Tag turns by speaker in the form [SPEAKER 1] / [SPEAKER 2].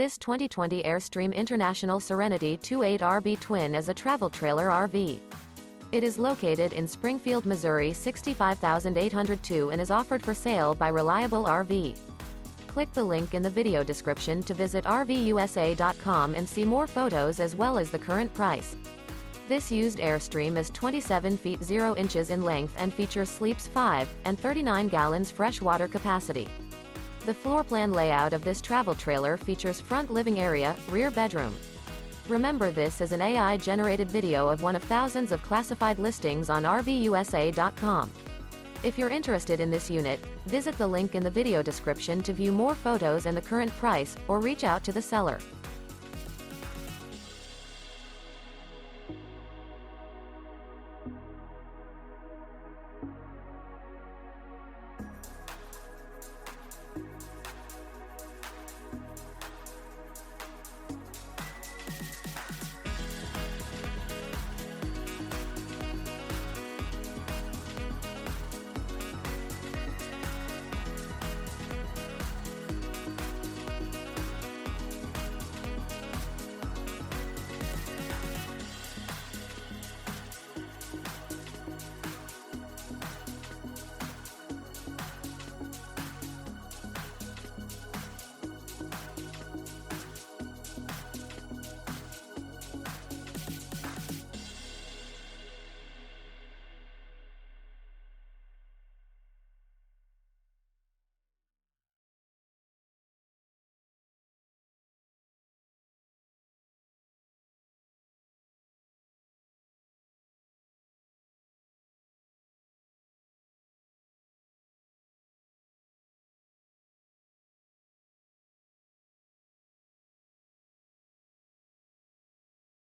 [SPEAKER 1] This 2020 Airstream International Serenity 28RB Twin is a travel trailer RV. It is located in Springfield, Missouri 65802 and is offered for sale by Reliable RV. Click the link in the video description to visit RVUSA.com and see more photos as well as the current price. This used Airstream is 27 feet 0 inches in length and features sleeps 5 and 39 gallons fresh water capacity. The floor plan layout of this travel trailer features front living area, rear bedroom. Remember, this is an AI-generated video of one of thousands of classified listings on RVUSA.com. If you're interested in this unit, visit the link in the video description to view more photos and the current price, or reach out to the seller.